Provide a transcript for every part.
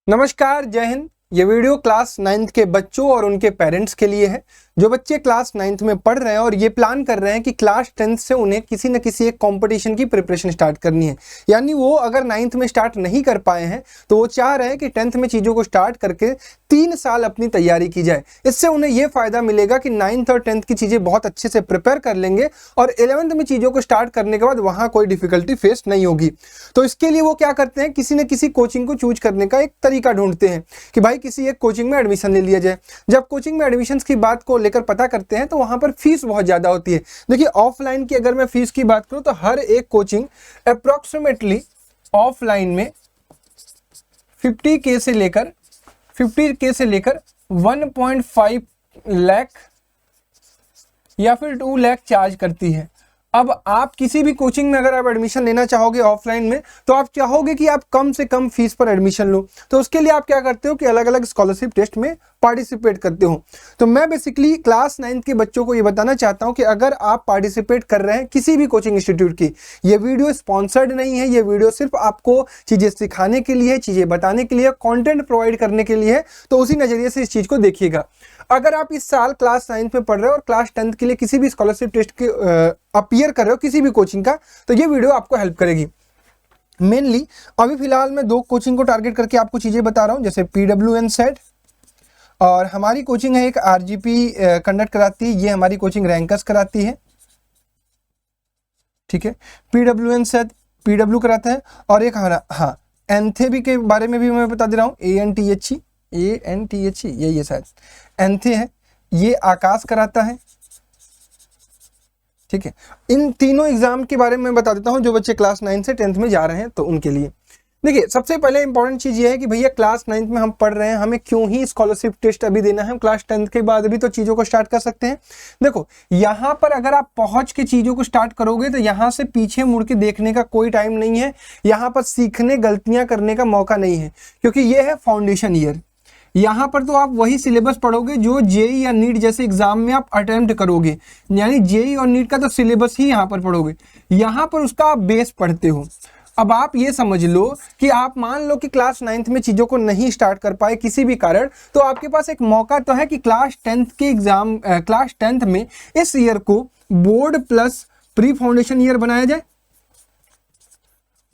नमस्कार, जय हिंद। ये वीडियो क्लास 9th के बच्चों और उनके पेरेंट्स के लिए है जो बच्चे क्लास 9th में पढ़ रहे हैं और ये प्लान कर रहे हैं कि क्लास 10th से उन्हें किसी न किसी एक कंपटीशन की प्रिपरेशन स्टार्ट करनी है। यानी वो अगर 9th में स्टार्ट नहीं कर पाए हैं तो वो चाह रहे हैं कि 10th में चीज़ों को स्टार्ट करके 3 साल अपनी तैयारी की जाए। इससे उन्हें ये फ़ायदा मिलेगा कि 9th और 10th की चीज़ें बहुत अच्छे से प्रिपेयर कर लेंगे और 11th में चीज़ों को स्टार्ट करने के बाद वहाँ कोई डिफिकल्टी फेस नहीं होगी। तो इसके लिए वो क्या करते हैं, किसी न किसी कोचिंग को चूज करने का एक तरीका ढूंढते हैं कि भाई किसी एक कोचिंग में एडमिशन ले लिया जाए। जब कोचिंग में एडमिशन की बात को लेकर पता करते हैं तो वहाँ पर फीस बहुत ज़्यादा होती है। देखिए, ऑफलाइन की अगर मैं फीस की बात करूँ तो हर एक कोचिंग अप्रॉक्सीमेटली ऑफलाइन में 50K से लेकर 1.5 लाख या फिर 2 लाख चार्ज करती है। अब आप किसी भी कोचिंग में अगर आप एडमिशन लेना चाहोगे ऑफलाइन में तो आप चाहोगे कि आप कम से कम फीस पर एडमिशन लो। तो उसके लिए आप क्या करते हो कि अलग अलग स्कॉलरशिप टेस्ट में पार्टिसिपेट करते हो। तो मैं बेसिकली क्लास 9th के बच्चों को ये बताना चाहता हूँ कि अगर आप पार्टिसिपेट कर रहे हैं किसी भी कोचिंग इंस्टीट्यूट की, ये वीडियो स्पॉन्सर्ड नहीं है, ये वीडियो सिर्फ आपको चीज़ें सिखाने के लिए, चीज़ें बताने के लिए, कंटेंट प्रोवाइड करने के लिए है। तो उसी नज़रिए से इस चीज़ को देखिएगा। अगर आप इस साल क्लास 9th में पढ़ रहे हो और क्लास 10th के लिए किसी भी स्कॉलरशिप टेस्ट के अपीयर कर रहे हो किसी भी कोचिंग का, तो ये वीडियो आपको हेल्प करेगी। मेनली अभी फिलहाल मैं 2 कोचिंग को टारगेट करके आपको चीज़ें बता रहा हूँ, जैसे PWN सेट और हमारी कोचिंग है एक RGP कंडक्ट कराती है, ये हमारी कोचिंग रैंकर्स कराती है। ठीक है, PWN सेट PW कराता है और एक हाँ एंथे के बारे में भी मैं बता दे रहा हूँ, ANTHE ये शायद एंथे है, ये आकाश कराता है। ठीक है, इन तीनों एग्जाम के बारे में बता देता हूं जो बच्चे क्लास 9 से 10th में जा रहे हैं तो उनके लिए। देखिए, सबसे पहले इंपॉर्टेंट चीज़ ये है कि भैया क्लास 9th में हम पढ़ रहे हैं, हमें क्यों ही स्कॉलरशिप टेस्ट अभी देना है, हम क्लास 10th के बाद भी तो चीज़ों को स्टार्ट कर सकते हैं। देखो, यहाँ पर अगर आप पहुँच के चीज़ों को स्टार्ट करोगे तो यहाँ से पीछे मुड़ के देखने का कोई टाइम नहीं है, यहाँ पर सीखने गलतियाँ करने का मौका नहीं है, क्योंकि ये है फाउंडेशन ईयर। यहाँ पर तो आप वही सिलेबस पढ़ोगे जो जेई या नीट जैसे एग्जाम में आप अटेम्प्ट करोगे, यानी जेई और नीट का तो सिलेबस ही यहाँ पर पढ़ोगे, यहाँ पर उसका आप बेस पढ़ते हो। अब आप ये समझ लो कि आप मान लो कि क्लास 9th में चीज़ों को नहीं स्टार्ट कर पाए किसी भी कारण, तो आपके पास एक मौका तो है कि क्लास 10th में इस ईयर को board plus pre foundation year बनाया जाए,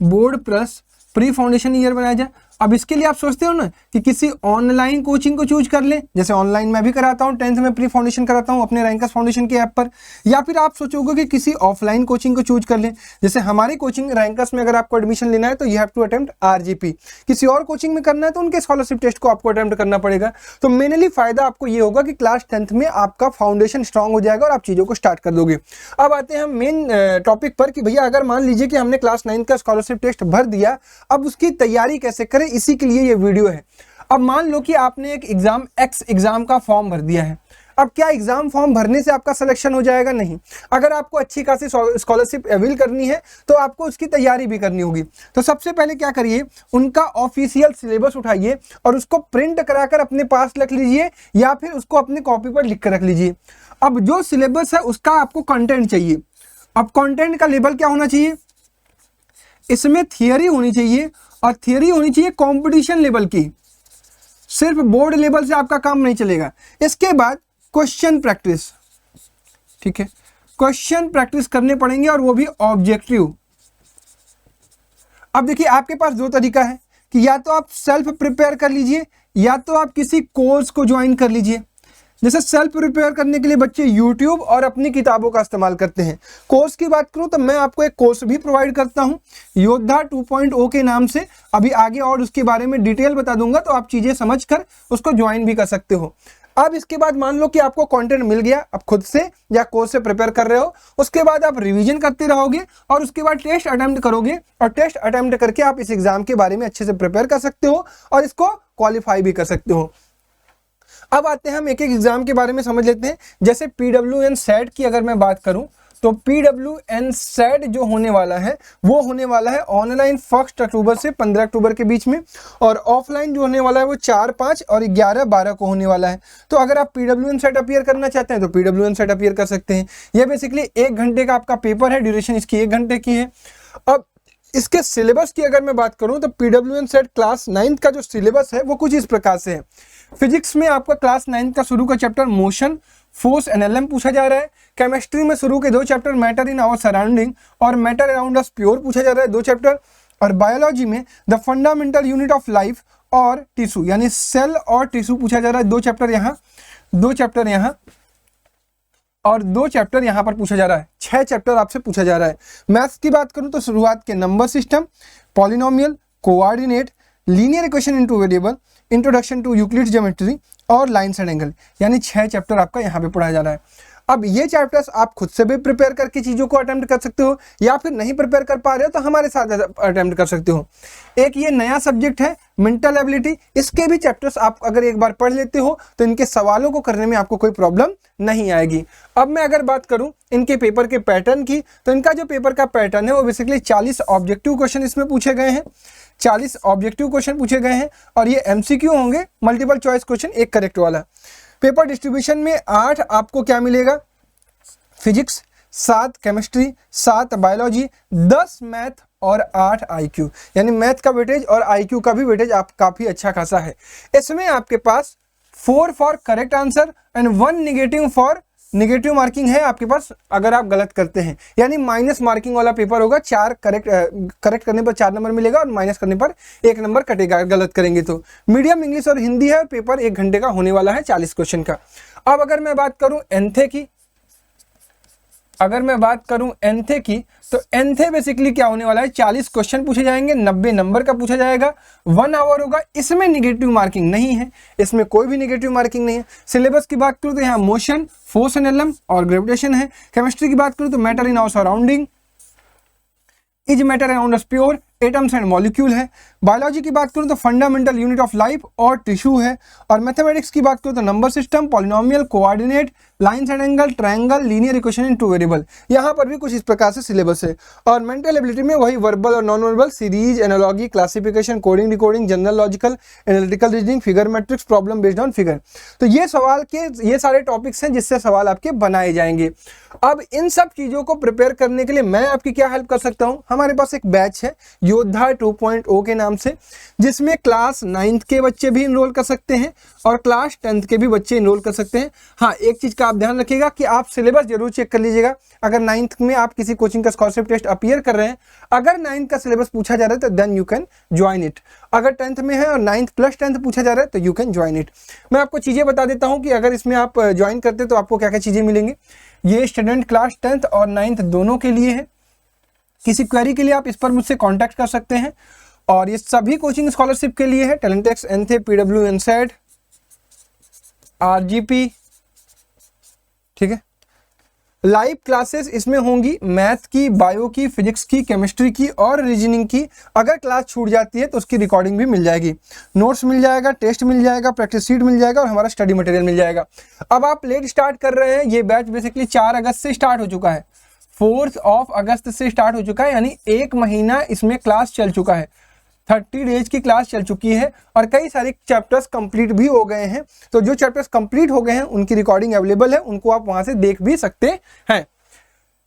board plus pre foundation year बनाया जाए। अब इसके लिए आप सोचते हो ना कि किसी ऑनलाइन कोचिंग को चूज कर ले, जैसे ऑनलाइन मैं भी कराता हूँ, 10th में प्री फाउंडेशन कराता हूँ अपने रैंकर्स फाउंडेशन के ऐप पर, या फिर आप सोचोगे कि किसी ऑफलाइन कोचिंग को चूज कर ले, जैसे हमारी कोचिंग रैंकर्स में अगर आपको एडमिशन लेना है तो you have to attempt RGP। किसी और कोचिंग में करना है तो उनके स्कॉलरशिप टेस्ट को आपको अटेम्प्ट करना पड़ेगा। तो मेनली फायदा आपको ये होगा कि क्लास 10th में आपका फाउंडेशन स्ट्रांग हो जाएगा और आप चीज़ों को स्टार्ट कर दोगे। अब आते हैं हम मेन टॉपिक पर कि भैया अगर मान लीजिए कि हमने क्लास 9 का स्कॉलरशिप टेस्ट भर दिया, अब उसकी तैयारी कैसे करें, इसी के लिए ये वीडियो है। अब मान लो कि आपने एक X एग्जाम का फॉर्म भर दिया है। अब क्या एग्जाम फॉर्म भरने से आपका सिलेक्शन हो जाएगा? नहीं। अगर आपको अच्छी खासी स्कॉलरशिप अवेल करनी है तो आपको उसकी तैयारी भी करनी होगी। तो सबसे पहले क्या करिए, उनका ऑफिशियल सिलेबस उठाइए और उसको प्रिंट कराकर अपने पास रख लीजिए या फिर उसको अपने कॉपी पर लिख कर रख लीजिए। अब जो सिलेबस है उसका आपको कंटेंट चाहिए। अब कंटेंट का लेवल क्या होना चाहिए, इसमें थियरी होनी चाहिए और थियरी होनी चाहिए कंपटीशन लेवल की, सिर्फ बोर्ड लेवल से आपका काम नहीं चलेगा। इसके बाद क्वेश्चन प्रैक्टिस, ठीक है, क्वेश्चन प्रैक्टिस करने पड़ेंगे और वो भी ऑब्जेक्टिव। अब देखिए, आपके पास 2 तरीका है कि या तो आप सेल्फ प्रिपेयर कर लीजिए या तो आप किसी कोर्स को ज्वाइन कर लीजिए। जैसे सेल्फ प्रिपेयर करने के लिए बच्चे YouTube और अपनी किताबों का इस्तेमाल करते हैं। कोर्स की बात करूं तो मैं आपको एक कोर्स भी प्रोवाइड करता हूं योद्धा 2.0 के नाम से, अभी आगे और उसके बारे में डिटेल बता दूंगा, तो आप चीज़ें समझकर उसको ज्वाइन भी कर सकते हो। अब इसके बाद मान लो कि आपको कंटेंट मिल गया, अब खुद से या कोर्स से प्रिपेयर कर रहे हो, उसके बाद आप रिवीजन करते रहोगे और उसके बाद टेस्ट अटेम्प्ट करोगे और टेस्ट अटेम्प्ट करके आप इस एग्जाम के बारे में अच्छे से प्रिपेयर कर सकते हो और इसको क्वालिफाई भी कर सकते हो। अब आते हैं हम एक एक एग्जाम के बारे में समझ लेते हैं। जैसे PWN सेट की अगर मैं बात करूं तो PWN सेट जो होने वाला है वो होने वाला है ऑनलाइन 1 अक्टूबर से 15 अक्टूबर के बीच में, और ऑफलाइन जो होने वाला है वो 4, 5 और 11, 12 को होने वाला है। तो अगर आप PWN सेट अपीयर करना चाहते हैं तो PWN सेट अपीयर कर सकते हैं। ये बेसिकली 1 घंटे का आपका पेपर है, ड्यूरेशन इसकी 1 घंटे की है। अब इसके सिलेबस की अगर मैं बात करूं तो पीडब्ल्यूएन सेट क्लास 9th का जो सिलेबस है वो कुछ इस प्रकार से है। फिजिक्स में आपका क्लास 9th का शुरू का चैप्टर मोशन, फोर्स, एनएलएम पूछा जा रहा है। केमिस्ट्री में शुरू के 2 chapter matter in our surrounding और मैटर अराउंड अस प्योर पूछा जा रहा है, 2 चैप्टर। और बायोलॉजी में the fundamental unit of life और टिश्यू यानी सेल और टिश्यू पूछा जा रहा है, 2 चैप्टर यहाँ, 2 चैप्टर यहाँ और 2 चैप्टर यहाँ पर पूछा जा रहा है। 6 चैप्टर आपसे पूछा जा रहा है। मैथ्स की बात करूँ तो शुरुआत के number system, polynomial, coordinate, linear equation in two variable, introduction to Euclid's geometry और लाइन्स एंड एंगल, यानी 6 चैप्टर आपका यहाँ पे पढ़ाया जा रहा है। अब ये चैप्टर्स आप खुद से भी प्रिपेयर करके चीज़ों को अटेम्प्ट कर सकते हो, या फिर नहीं प्रिपेयर कर पा रहे हो तो हमारे साथ अटेम्प्ट कर सकते हो। एक ये नया सब्जेक्ट है मेंटल एबिलिटी, इसके भी चैप्टर्स आप अगर एक बार पढ़ लेते हो तो इनके सवालों को करने में आपको कोई प्रॉब्लम नहीं आएगी। अब मैं अगर बात करूं इनके पेपर के पैटर्न की, तो इनका जो पेपर का पैटर्न है वो बेसिकली 40 ऑब्जेक्टिव क्वेश्चन इसमें पूछे गए हैं, 40 ऑब्जेक्टिव क्वेश्चन पूछे गए हैं और ये एमसीक्यू होंगे, मल्टीपल चॉइस क्वेश्चन, एक करेक्ट वाला। पेपर डिस्ट्रीब्यूशन में 8 आपको क्या मिलेगा, फिजिक्स, 7 केमिस्ट्री, 7 बायोलॉजी, 10 मैथ और 8 आईक्यू, यानी मैथ का वेटेज और आईक्यू का भी वेटेज आप काफी अच्छा खासा है। इसमें आपके पास 4 for correct answer and 1 negative for negative marking है आपके पास अगर आप गलत करते हैं, यानी माइनस मार्किंग वाला पेपर होगा। 4 करेक्ट करने पर 4 नंबर मिलेगा और माइनस करने पर 1 नंबर कटेगा गलत करेंगे तो। मीडियम इंग्लिश और हिंदी है, पेपर 1 घंटे का होने वाला है 40 क्वेश्चन का। अब अगर मैं बात करूं एंथे की, तो एंथे बेसिकली क्या होने वाला है, 40 क्वेश्चन पूछे जाएंगे, 90 नंबर का पूछा जाएगा, 1 आवर होगा। इसमें निगेटिव मार्किंग नहीं है, इसमें कोई भी निगेटिव मार्किंग नहीं है। सिलेबस की बात करूं तो यहाँ मोशन, फोर्स एंड एनएलएम और ग्रेविटेशन है। केमिस्ट्री की बात करूं तो matter in our surrounding, is matter around us pure, atoms and molecule है। बायोलॉजी की बात करूं तो फंडामेंटल यूनिट ऑफ लाइफ और टिश्यू है। और मैथमेटिक्स की बात करूं तो number system, polynomial, coordinate, lines and angle, triangle, linear equation in 2 variable, यहाँ पर भी कुछ इस प्रकार से सिलेबस है। और मेंटल एबिलिटी में वही वर्बल और non verbal, series, analogy, classification, coding, decoding, general logical, analytical reasoning, figure matrix, problem based on figure. तो ये सवाल के ये सारे टॉपिक्स हैं जिससे सवाल आपके बनाए जाएंगे। अब इन सब चीजों को प्रिपेयर करने के लिए मैं आपकी क्या हेल्प कर सकता हूं, हमारे पास एक बैच है योद्धा 2.0 के नाम से, जिसमें क्लास 9th के बच्चे भी इनरोल कर सकते हैं और क्लास 10th के भी बच्चे इनरोल कर सकते हैं। हाँ, एक चीज का आप ध्यान रखिएगा कि आप सिलेबस जरूर चेक कर लीजिएगा। अगर 9th में आप किसी कोचिंग का स्कॉलरशिप टेस्ट अपीयर कर रहे हैं, अगर 9th का सिलेबस पूछा जा रहा है तो then you can join it. अगर 10th में है और 9th प्लस 10th पूछा जा रहा है तो यू कैन ज्वाइन इट। मैं आपको चीजें बता देता हूं कि अगर इसमें आप ज्वाइन करते हैं तो आपको क्या क्या चीजें मिलेंगी। ये स्टूडेंट क्लास 10th और 9th दोनों के लिए है। किसी क्वेरी के लिए आप इस पर मुझसे कांटेक्ट कर सकते हैं। और ये सभी कोचिंग स्कॉलरशिप के लिए है, टैलेंटेक्स, एंथे, पीडब्ल्यूएन सेट, आरजीपी, ठीक है। लाइव क्लासेस इसमें होंगी मैथ की, बायो की, फिजिक्स की, केमिस्ट्री की और रीजनिंग की। अगर क्लास छूट जाती है तो उसकी रिकॉर्डिंग भी मिल जाएगी, नोट्स मिल जाएगा, टेस्ट मिल जाएगा, प्रैक्टिस शीट मिल जाएगा और हमारा स्टडी मटेरियल मिल जाएगा। अब आप लेट स्टार्ट कर रहे हैं, ये बैच बेसिकली 4 अगस्त से स्टार्ट हो चुका है, 4 अगस्त से स्टार्ट हो चुका है, यानी 1 महीना इसमें क्लास चल चुका है, 30 डेज की क्लास चल चुकी है और कई सारे चैप्टर्स कंप्लीट भी हो गए हैं। तो जो चैप्टर्स कंप्लीट हो गए हैं उनकी रिकॉर्डिंग अवेलेबल है, उनको आप वहां से देख भी सकते हैं।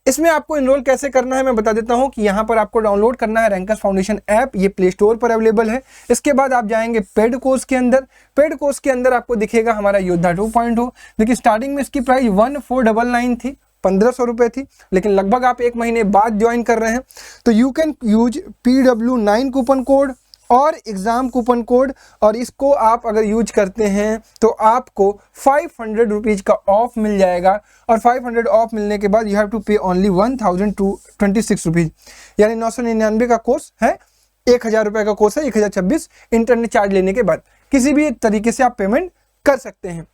इसमें आपको इनरोल कैसे करना है मैं बता देता हूं कि यहाँ पर आपको डाउनलोड करना है रैंकर्स फाउंडेशन ऐप, ये प्ले स्टोर पर अवेलेबल है। इसके बाद आप जाएंगे पेड कोर्स के अंदर, पेड कोर्स के अंदर आपको दिखेगा हमारा योद्धा 2.0। देखिए स्टार्टिंग में इसकी प्राइस 1499 थी, 1500 रुपए थी, लेकिन लगभग आप 1 महीने बाद ज्वाइन कर रहे हैं तो you can use PW9 coupon code और एग्जाम कूपन कोड, और इसको आप अगर यूज करते हैं तो आपको 500 रुपीज़ का ऑफ मिल जाएगा। और 500 ऑफ मिलने के बाद यू हैव टू पे ओनली 1026 रुपीज़, यानी 999 का कोर्स है, 1000 रुपये का कोर्स है, 1026 इंटरनेट चार्ज लेने के बाद किसी भी तरीके से आप पेमेंट कर सकते हैं।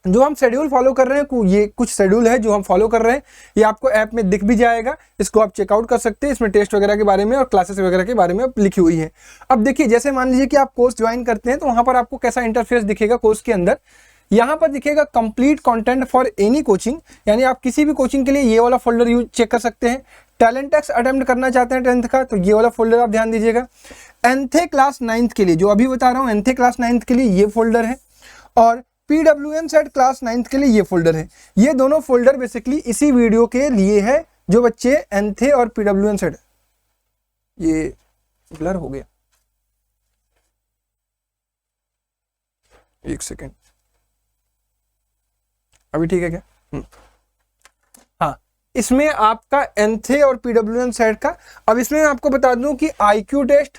जो हम शेड्यूल फॉलो कर रहे हैं, ये कुछ शेड्यूल है जो हम फॉलो कर रहे हैं, ये आपको ऐप में दिख भी जाएगा, इसको आप चेकआउट कर सकते हैं। इसमें टेस्ट वगैरह के बारे में और क्लासेस वगैरह के बारे में लिखी हुई है। अब देखिए, जैसे मान लीजिए कि आप कोर्स ज्वाइन करते हैं तो वहां पर आपको कैसा इंटरफेस दिखेगा कोर्स के अंदर। यहाँ पर दिखेगा complete content for any coaching, यानी आप किसी भी कोचिंग के लिए ये वाला फोल्डर यूज चेक कर सकते हैं। टैलेंटेक्स अटेम्प्ट करना चाहते हैं 10th का तो ये वाला फोल्डर आप ध्यान दीजिएगा। एंथे क्लास 9th के लिए, जो अभी बता रहा हूँ एंथे क्लास 9th के लिए ये फोल्डर है, और PWN सेट क्लास 9th के लिए ये फोल्डर है। ये दोनों फोल्डर बेसिकली इसी वीडियो के लिए है जो बच्चे एंथे और PWN सेट ये ब्लर हो गया, एक सेकेंड, अभी ठीक है क्या? हाँ, इसमें आपका एंथे और पीडब्ल्यूएम सेट का। अब इसमें मैं आपको बता दूं कि आईक्यू टेस्ट,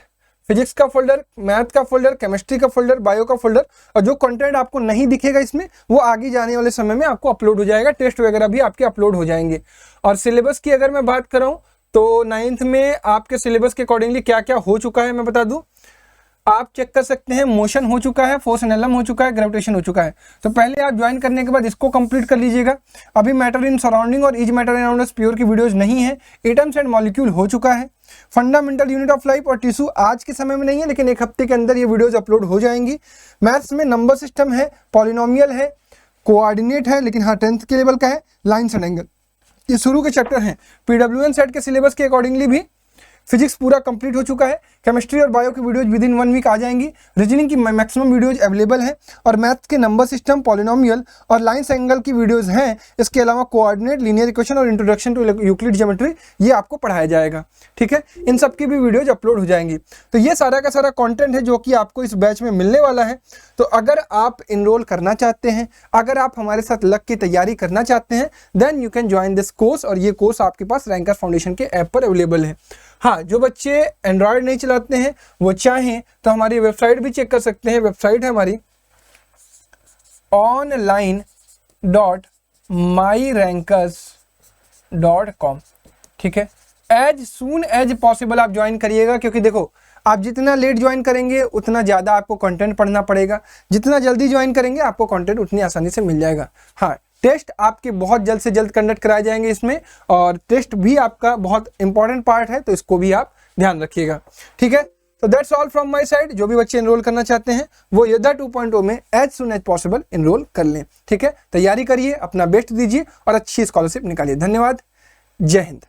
फिजिक्स का फोल्डर, मैथ का फोल्डर, केमिस्ट्री का फोल्डर, बायो का फोल्डर, और जो कंटेंट आपको नहीं दिखेगा इसमें वो आगे जाने वाले समय में आपको अपलोड हो जाएगा, टेस्ट वगैरह भी आपके अपलोड हो जाएंगे। और सिलेबस की अगर मैं बात कर रहा हूं तो 9th में आपके सिलेबस के अकॉर्डिंगली क्या क्या हो चुका है मैं बता दूं, आप चेक कर सकते हैं। मोशन हो चुका है, फोर्स एंड एनएलएम हो चुका है, ग्रेविटेशन हो चुका है। तो पहले आप ज्वाइन करने के बाद इसको कंप्लीट कर लीजिएगा। अभी मैटर इन सराउंडिंग और is matter around us pure की वीडियोस नहीं है। एटम्स एंड मॉलिक्यूल हो चुका है। फंडामेंटल यूनिट ऑफ लाइफ और टिश्यू आज के समय में नहीं है, लेकिन एक हफ्ते के अंदर ये वीडियोज अपलोड हो जाएंगी। मैथ्स में नंबर सिस्टम है, पॉलिनोमियल है, कोऑर्डिनेट है, लेकिन हाँ 10th के लेवल का है, लाइन्स एंड एंगल, ये शुरू के चैप्टर हैं। पीडब्ल्यूएम सेट के सिलेबस के अकॉर्डिंगली भी फिजिक्स पूरा कंप्लीट हो चुका है। केमिस्ट्री और बायो की वीडियोज विद इन 1 वीक आ जाएंगी। रीजनिंग की मैक्सिमम वीडियोज अवेलेबल हैं, और मैथ्स के नंबर सिस्टम, पॉलिनोमियल और लाइन्स एंगल की वीडियोज हैं। इसके अलावा कोऑर्डिनेट, लीनियर इक्वेशन और इंट्रोडक्शन टू यूक्लिड ज्योमेट्री ये आपको पढ़ाया जाएगा। ठीक है, इन सब की भी वीडियोज अपलोड हो जाएंगी। तो ये सारा का सारा कंटेंट है जो कि आपको इस बैच में मिलने वाला है। तो अगर आप इनरोल करना चाहते हैं, अगर आप हमारे साथ लग की तैयारी करना चाहते हैं, then you can join this course. और ये कोर्स आपके पास रैंकर फाउंडेशन के ऐप पर अवेलेबल है। हाँ, जो बच्चे एंड्रॉयड नहीं चलाते हैं वो चाहें तो हमारी वेबसाइट भी चेक कर सकते हैं। वेबसाइट है हमारी online.myrankers.com। ठीक है, एज सून एज पॉसिबल आप ज्वाइन करिएगा, क्योंकि देखो आप जितना लेट ज्वाइन करेंगे उतना ज़्यादा आपको कंटेंट पढ़ना पड़ेगा, जितना जल्दी ज्वाइन करेंगे आपको कंटेंट उतनी आसानी से मिल जाएगा। हाँ, टेस्ट आपके बहुत जल्द से जल्द कंडक्ट कराए जाएंगे इसमें, और टेस्ट भी आपका बहुत इंपॉर्टेंट पार्ट है, तो इसको भी आप ध्यान रखिएगा। ठीक है, तो that's all from my side. जो भी बच्चे एनरोल करना चाहते हैं वो योद्धा 2.0 में as soon as possible enroll कर लें। ठीक है, तैयारी करिए, अपना बेस्ट दीजिए और अच्छी स्कॉलरशिप निकालिए। धन्यवाद, जय हिंद।